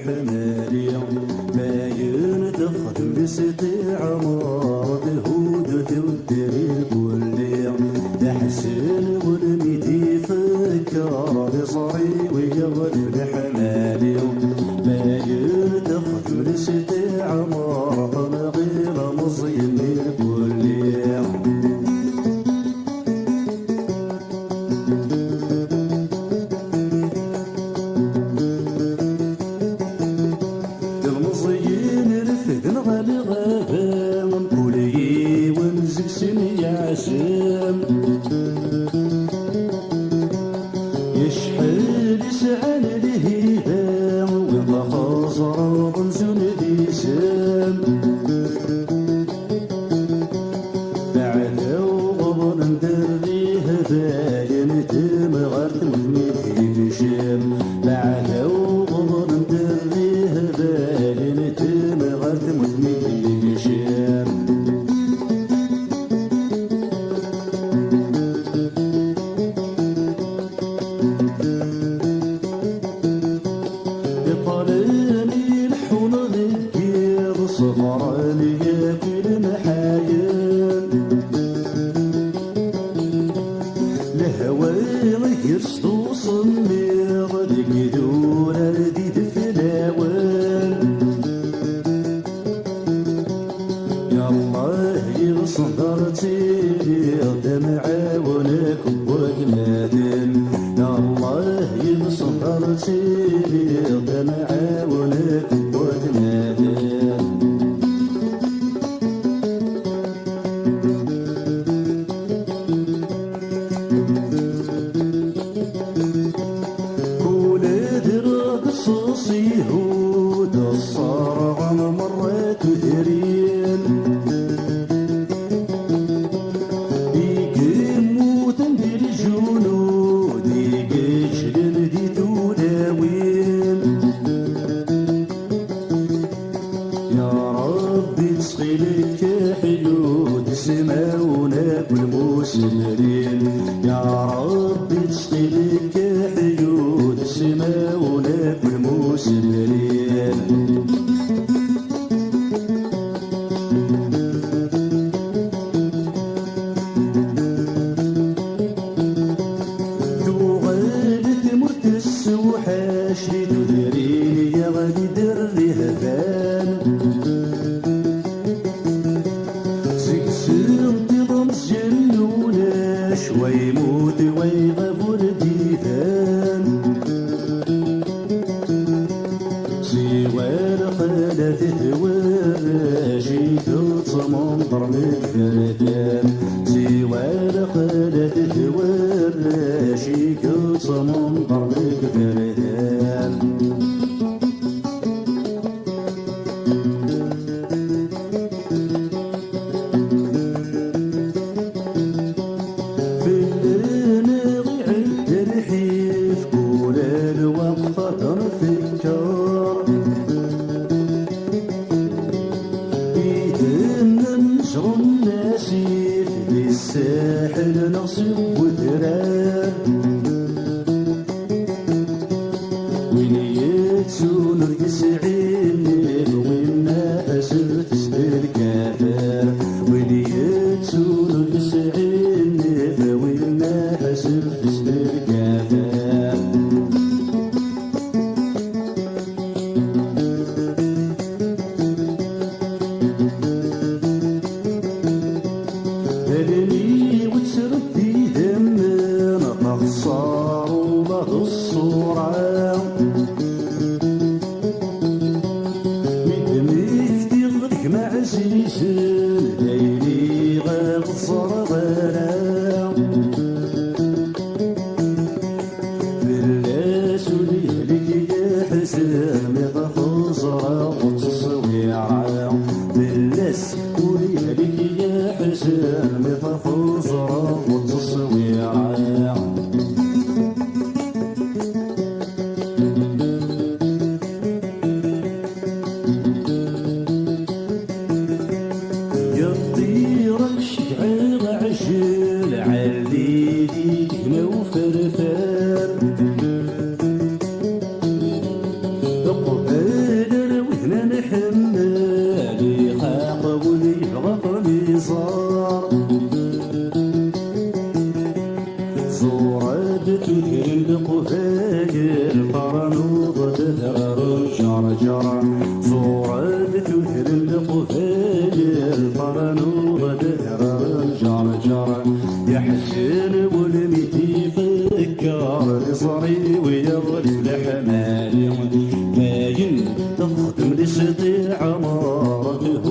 الحمالي ما ينتخدم باستعمار الهود والدري الكلي تحسن والميدي فكر بصري ويغلب الحمالي ما ينتخدم باستعمار غير مصين الكلي يشحال يسعى الهيبة ويطلق زراب نزول ديسام بعدا وغبر ندير ليه باين تم غرت مدمي هشام بعدا وغبر ندير ليه باين تم غرت مدمي هشام طالني الحون ذكير صغراني في المحايل الهوى يرصدو صمير ذيك دورة رديد في الاوان يا الله يصدرتي دمعة ونكب وجمادن يا الله يصدرتي دمعة ونكب وجمادن ولاد رقص يهود الصرع مرات ثريا يقيموا تندير الجنود يقشلن دي تداوين يا ربي تسقيلك حلود سماونا والمسمرين يا ربي تسقيلك حلود سماونا والمسمرين السوحاشي تدريني يا غادي دري هبان سكسر تضم الجنونة شوي يموت ويغفو الديفان سوى الخالة تتواشي تصمم ضرب الفردان سوى الخالة تتواشي تصمم ضرب الفردان بالنغي عند الحيف كل الوقفة تنفكر بيدنا نشر الناسيف بالساحل نصب وتراب وين نرقص عيني والناس تسد الكافر وين نرقص عيني والناس تسد الكافر هلني وتسردي دمنا تخسر وبه الصورة عزيزن ليلي غتصر ضرا باللاس وليلك يا حسام يغفصر وتصويعا باللاس وليلك يا حسام يغفصر وتصويعا عجل علي ديكنا وفرفار جرى صورة تثير القفال القرن وغدر جرى يا حسين ولميتي فكر لصري ويغلب الحمال باين تخدم لستي عمارته